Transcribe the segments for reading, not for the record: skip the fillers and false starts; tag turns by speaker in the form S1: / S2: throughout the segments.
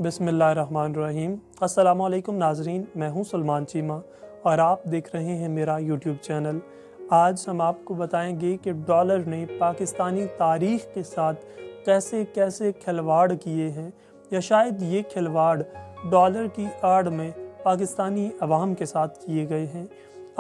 S1: बिस्मिल्लाहिर्रहमानिर्रहीम। अस्सलाम वालेकुम नाजरीन, मैं हूं सलमान चीमा और आप देख रहे हैं मेरा यूट्यूब चैनल। आज हम आपको बताएंगे कि डॉलर ने पाकिस्तानी तारीख़ के साथ कैसे कैसे खिलवाड़ किए हैं, या शायद ये खिलवाड़ डॉलर की आड़ में पाकिस्तानी अवाम के साथ किए गए हैं।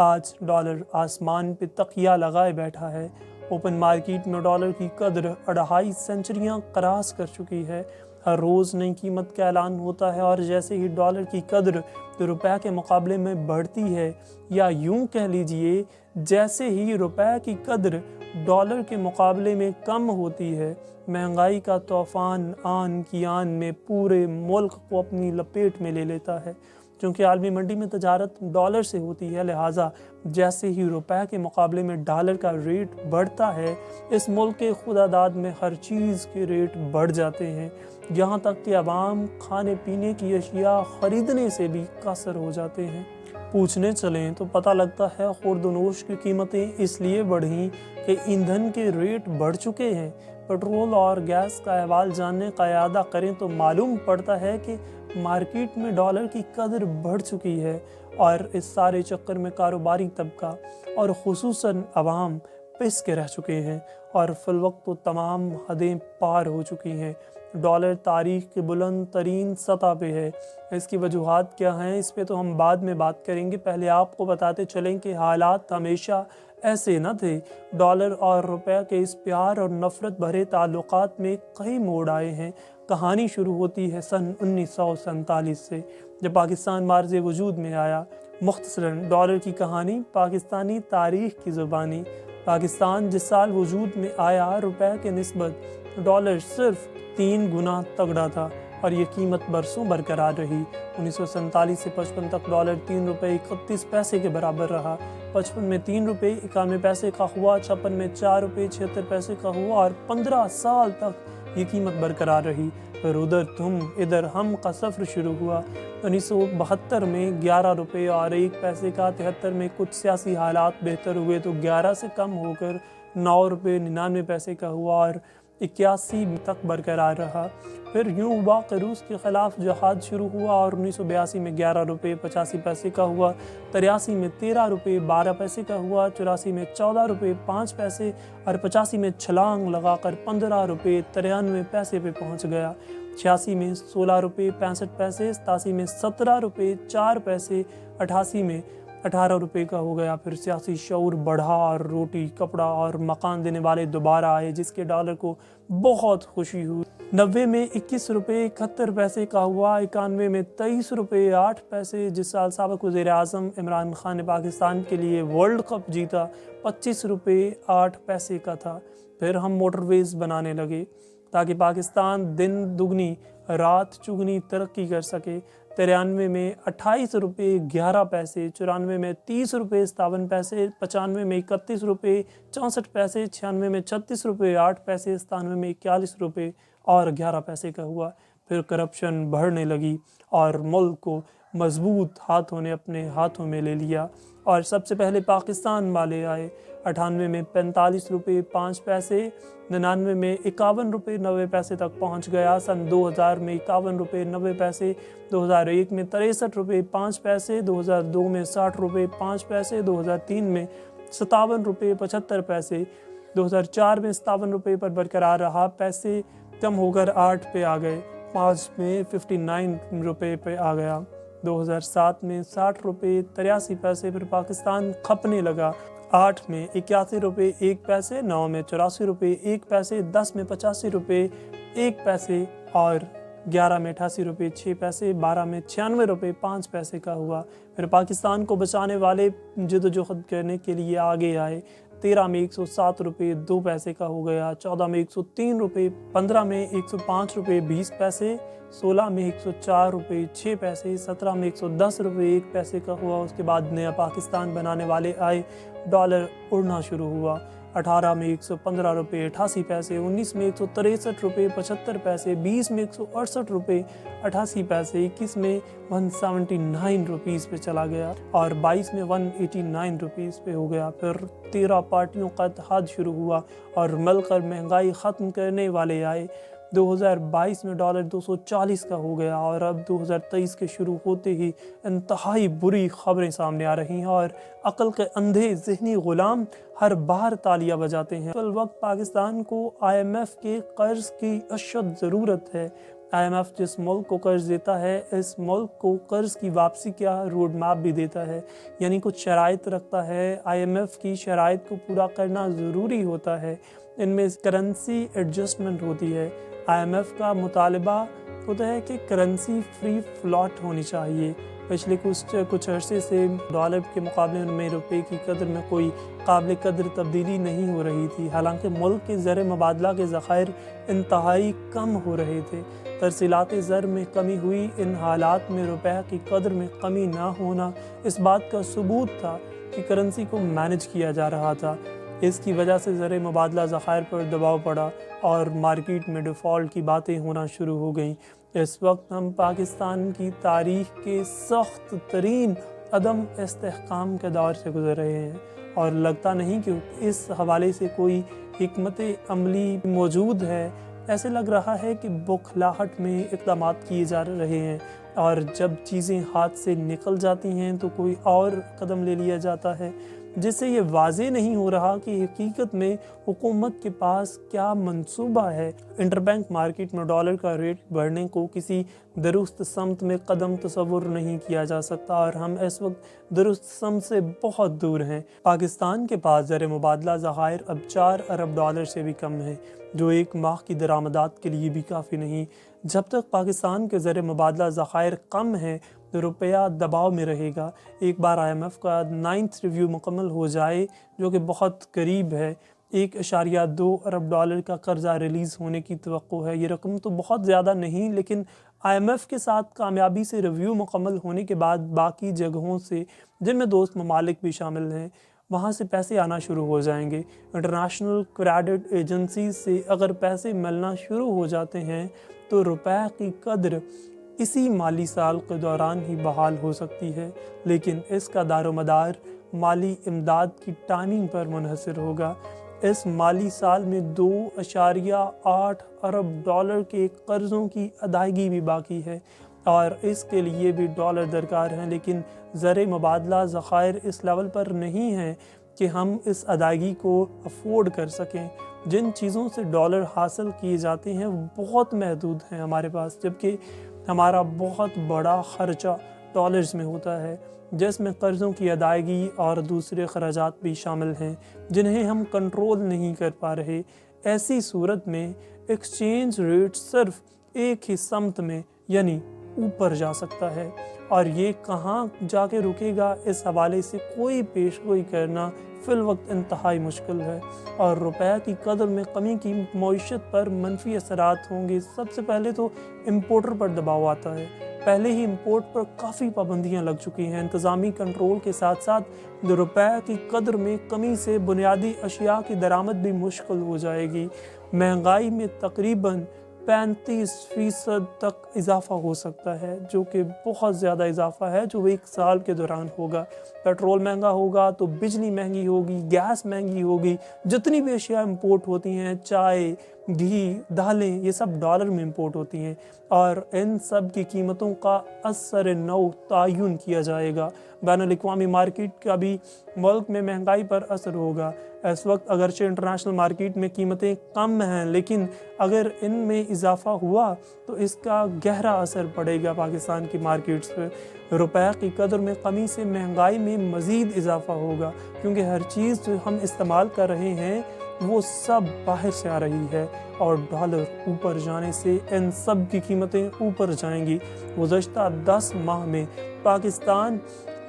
S1: आज डॉलर आसमान पे तकिया लगाए बैठा है। ओपन मार्केट में डॉलर की कदर 2.5 सेंचुरियाँ क्रॉस कर चुकी है। हर रोज़ नई कीमत का ऐलान होता है और जैसे ही डॉलर की कदर रुपए के मुकाबले में बढ़ती है, या यूं कह लीजिए जैसे ही रुपए की कदर डॉलर के मुकाबले में कम होती है, महंगाई का तूफान आन की आन में पूरे मुल्क को अपनी लपेट में ले लेता है। क्योंकि आलमी मंडी में तजारत डॉलर से होती है, लिहाजा जैसे ही रुपए के मुकाबले में डॉलर का रेट बढ़ता है, इस मुल्क के खुदादाद में हर चीज़ के रेट बढ़ जाते हैं। यहाँ तक कि अवाम खाने पीने की अशिया ख़रीदने से भी कासर हो जाते हैं। पूछने चलें तो पता लगता है खुर्दनोश की कीमतें इसलिए बढ़ीं कि ईंधन के रेट बढ़ चुके हैं। पेट्रोल और गैस का अहवाल जानने का इरादा करें तो मालूम पड़ता है कि मार्केट में डॉलर की कदर बढ़ चुकी है, और इस सारे चक्कर में कारोबारी तबका और खुसूसन अवाम पिस के रह चुके हैं और फिलवक्त तो तमाम हदें पार हो चुकी हैं। डॉलर तारीख़ के बुलंद तरीन सतह पे है। इसकी वजूहात क्या हैं, इस पे तो हम बाद में बात करेंगे। पहले आपको बताते चलें कि हालात हमेशा ऐसे न थे। डॉलर और रुपए के इस प्यार और नफ़रत भरे ताल्लुकात में कई मोड़ आए हैं। कहानी शुरू होती है सन 1947 से, जब पाकिस्तान मार्ज़ वजूद में आया। मुख्तसरन डॉलर की कहानी पाकिस्तानी तारीख़ की ज़ुबानी। पाकिस्तान जिस साल वजूद में आया, रुपए के निस्बत डॉलर सिर्फ 3 गुना तगड़ा था और ये कीमत बरसों बरकरार रही। 1947 से 55 तक डॉलर 3 रुपये 31 पैसे के बराबर रहा। 55 में 3 रुपये 91 पैसे का हुआ, 56 में 4 रुपये 76 पैसे का हुआ और 15 साल तक ये कीमत बरकरार रही। फिर उधर तुम इधर हम का सफ़र शुरू हुआ। 1972 में 11 रुपये और 1 पैसे का, 73 में कुछ सियासी हालात बेहतर हुए तो 11 से कम होकर 9 रुपये 99 पैसे का हुआ और 81 तक बरकरार रहा। फिर यूँ हुआ कि रूस के ख़िलाफ़ जहाद शुरू हुआ और 1982 में 11 रुपये 85 पैसे का हुआ, 83 में 13 रुपये 12 पैसे का हुआ, 84 में 14 रुपये 5 पैसे और 85 में छलांग लगाकर 15 रुपये 93 पैसे पे पहुंच गया। 86 में 16 रुपये 65 पैसे, 87 में 17 रुपये 4 पैसे, 88 में 18 रुपये का हो गया। फिर सियासी शऊर बढ़ा और रोटी कपड़ा और मकान देने वाले दोबारा आए, जिसके डॉलर को बहुत खुशी हुई। 90 में 21 रुपये 71 पैसे का हुआ, 91 में 23 रुपये 8 पैसे, जिस साल साबिक़ वज़ीर आज़म इमरान खान ने पाकिस्तान के लिए वर्ल्ड कप जीता, 25 रुपये 8 पैसे का था। फिर हम मोटरवेज़ बनाने लगे ताकि पाकिस्तान दिन दुगनी रात चुगनी तरक्की कर सके। 93 में 28 रुपये 11 पैसे, 94 में 30 रुपये 57 पैसे, 95 में 31 रुपये 64 पैसे, 96 में 36 रुपये 8 पैसे, 97 में 41 रुपये और 11 पैसे का हुआ। फिर करप्शन बढ़ने लगी और मुल्क को मजबूत हाथों ने अपने हाथों में ले लिया और सबसे पहले पाकिस्तान वाले आए। 98 में 45 रुपये 5 पैसे, 99 में 51 रुपये 90 पैसे तक पहुंच गया। सन 2000 में 51 रुपये 90 पैसे, 2001 में 63 रुपये 5 पैसे, 2002 में 60 रुपये 5 पैसे, 2003 में 57 रुपये 75 पैसे, 2004 में 57 रुपये पर बरकरार रहा। पैसे कम होकर 8 पे आ गए, 5 में 59 रुपये पे आ गया। 2007 में 60 रुपये 83 पैसे पर पाकिस्तान खपने लगा। 8 में 81 रुपये 1 पैसे, 9 में 84 रुपये 1 पैसे, 10 में 85 रुपये 1 पैसे और 11 में 88 रुपये 6 पैसे, 12 में 96 रुपये 5 पैसे का हुआ। फिर पाकिस्तान को बचाने वाले जद्दोजहद करने के लिए आगे आए। 13 में 107 रुपये 2 पैसे का हो गया, 14 में 103 रुपये, 15 में 105 रुपये 20 पैसे, 16 में 104 रुपये 6 पैसे, 17 में 110 रुपये 1 पैसे का हुआ। उसके बाद नया पाकिस्तान बनाने वाले आए, डॉलर उड़ना शुरू हुआ। 18 में 115 रुपये 88 पैसे, 19 में 163 रुपये 75 पैसे, 20 में 168 रुपये 88 पैसे, 21 में 179 रुपीज़ पे चला गया और 22 में 189 रुपीज़ पे हो गया। फिर 13 पार्टियों का इत्तेहाद शुरू हुआ और मिलकर महंगाई ख़त्म करने वाले आए। 2022 में डॉलर 240 का हो गया और अब 2023 के शुरू होते ही इंतहाई बुरी खबरें सामने आ रही हैं और अक्ल के अंधे ज़हनी ग़ुलाम हर बार तालियां बजाते हैं। इस वक्त पाकिस्तान को IMF के कर्ज़ की अशद ज़रूरत है। IMF जिस मुल्क को कर्ज़ देता है, इस मुल्क को कर्ज़ की वापसी का रोड मैप भी देता है, यानी कुछ शराइत रखता है। IMF की शराइत को पूरा करना ज़रूरी होता है। इनमें करेंसी एडजस्टमेंट होती है। IMF का मुतालबा होता है कि करेंसी फ्री फ्लॉट होनी चाहिए। पिछले कुछ अरसे से डॉलर के मुकाबले में रुपए की कदर में कोई काबिल कदर तब्दीली नहीं हो रही थी। हालांकि मुल्क के ज़र मुबादला के ज़खायर इंतहाई कम हो रहे थे। तरसीलात ज़र में कमी हुई। इन हालात में रुपए की कदर में कमी ना होना इस बात का सबूत था कि करेंसी को मैनेज किया जा रहा था। इसकी वजह से ज़र मुबादला ज़खायर पर दबाव पड़ा और मार्केट में डिफ़ॉल्ट की बातें होना शुरू हो गईं। इस वक्त हम पाकिस्तान की तारीख़ के सख्त तरीन अदम इस्तेहकाम के दौर से गुज़र रहे हैं और लगता नहीं कि इस हवाले से कोई हिकमत अमली मौजूद है। ऐसे लग रहा है कि बौखलाहट में इक़दामात किए जा रहे हैं और जब चीज़ें हाथ से निकल जाती हैं तो कोई और कदम ले लिया जाता है, जिससे ये वाज़े नहीं हो रहा कि हकीकत में हुकूमत के पास क्या मंसूबा है। इंटरबैंक मार्केट में डॉलर का रेट बढ़ने को किसी दुरुस्त समत में कदम तसव्वुर नहीं किया जा सकता और हम इस वक्त दुरुस्त समत से बहुत दूर हैं। पाकिस्तान के पास ज़र मुबादला ज़खायर अब 4 अरब डॉलर से भी कम है, जो एक माह की दरामदात के लिए भी काफ़ी नहीं। जब तक पाकिस्तान के ज़र मुबादला ज़खायर कम है तो रुपया दबाव में रहेगा। एक बार IMF का 9th रिव्यू मुकम्मल हो जाए, जो कि बहुत करीब है, 1.2 अरब डॉलर का कर्जा रिलीज़ होने की तवक्को है। ये रकम तो बहुत ज़्यादा नहीं, लेकिन IMF के साथ कामयाबी से रिव्यू मुकम्मल होने के बाद बाकी जगहों से, जिनमें दोस्त ममालिक भी शामिल हैं, वहाँ से पैसे आना शुरू हो जाएंगे। इंटरनेशनल क्रेडिट एजेंसी से अगर पैसे मिलना शुरू हो जाते हैं तो रुपए की कदर इसी माली साल के दौरान ही बहाल हो सकती है, लेकिन इसका दारोमदार माली इमदाद की टाइमिंग पर मुनहसर होगा। इस माली साल में 2.8 अरब डॉलर के कर्ज़ों की अदायगी भी बाकी है और इसके लिए भी डॉलर दरकार हैं, लेकिन ज़र मुबादला ज़खायर इस लेवल पर नहीं है कि हम इस अदायगी को अफोर्ड कर सकें। जिन चीज़ों से डॉलर हासिल किए जाते हैं वो बहुत महदूद हैं हमारे पास, जबकि हमारा बहुत बड़ा ख़र्चा डॉलर्स में होता है, जिसमें कर्ज़ों की अदायगी और दूसरे ख़राजात भी शामिल हैं जिन्हें हम कंट्रोल नहीं कर पा रहे। ऐसी सूरत में एक्सचेंज रेट सिर्फ एक ही समत में यानी ऊपर जा सकता है और ये कहाँ जाके रुकेगा, इस हवाले से कोई पेशगोई करना फ़िल वक्त इंतहाई मुश्किल है और रुपए की कदर में कमी की मईशत पर मनफी असरात होंगे। सबसे पहले तो इम्पोर्टर पर दबाव आता है। पहले ही इम्पोर्ट पर काफ़ी पाबंदियां लग चुकी हैं। इंतज़ामी कंट्रोल के साथ साथ रुपए की कदर में कमी से बुनियादी अशिया की दरामद भी मुश्किल हो जाएगी। महंगाई में तकरीबन 35% तक इजाफ़ा हो सकता है, जो कि बहुत ज़्यादा इजाफ़ा है, जो एक साल के दौरान होगा। पेट्रोल महंगा होगा तो बिजली महंगी होगी, गैस महंगी होगी, जितनी भी अशिया इंपोर्ट होती हैं, चाय, घी, दालें, ये सब डॉलर में इंपोर्ट होती हैं और इन सब की कीमतों का असर नौ तयन किया जाएगा। बैनुल-अक़वामी मार्केट का भी मुल्क में महंगाई पर असर होगा। इस वक्त अगरचे इंटरनेशनल मार्केट में कीमतें कम हैं, लेकिन अगर इनमें इजाफ़ा हुआ तो इसका गहरा असर पड़ेगा पाकिस्तान की मार्केट्स पर। रुपए की कदर में कमी से महंगाई में मज़ीद इजाफ़ा होगा, क्योंकि हर चीज़ जो हम इस्तेमाल कर रहे हैं वो सब बाहर से आ रही है और डॉलर ऊपर जाने से इन सब की कीमतें ऊपर जाएंगी। गुज़श्ता 10 माह में पाकिस्तान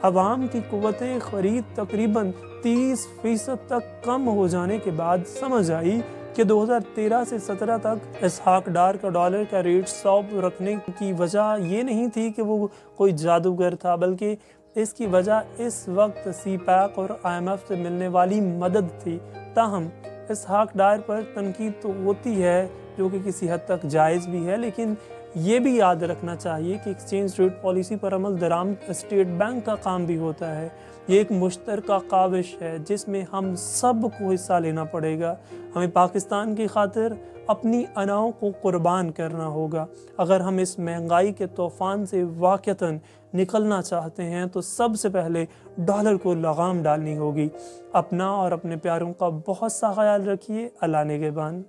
S1: अवाम की क़ुव्वत ख़रीद तकरीबन 30% तक कम हो जाने के बाद समझ आई कि 2013 से 17 तक इसहाक डार का डॉलर का रेट 100 रखने की वजह ये नहीं थी कि वो कोई जादूगर था, बल्कि इसकी वजह इस वक्त CPEC और IMF से मिलने वाली मदद थी। ताहम इसहाक डार पर तनकीद तो होती है, जो कि किसी हद तक जायज़ भी है, लेकिन یہ بھی یاد رکھنا چاہیے کہ ایکسچینج ریٹ پالیسی پر عمل درآمد اسٹیٹ بینک کا کام بھی ہوتا ہے۔ یہ ایک مشترکہ کاوش ہے جس میں ہم سب کو حصہ لینا پڑے گا۔ ہمیں پاکستان کی خاطر اپنی اناؤں کو قربان کرنا ہوگا۔ اگر ہم اس مہنگائی کے طوفان سے واقعتاً نکلنا چاہتے ہیں تو سب سے پہلے ڈالر کو لگام ڈالنی ہوگی۔ اپنا اور اپنے پیاروں کا بہت سا خیال رکھیے۔ اللہ نگہبان۔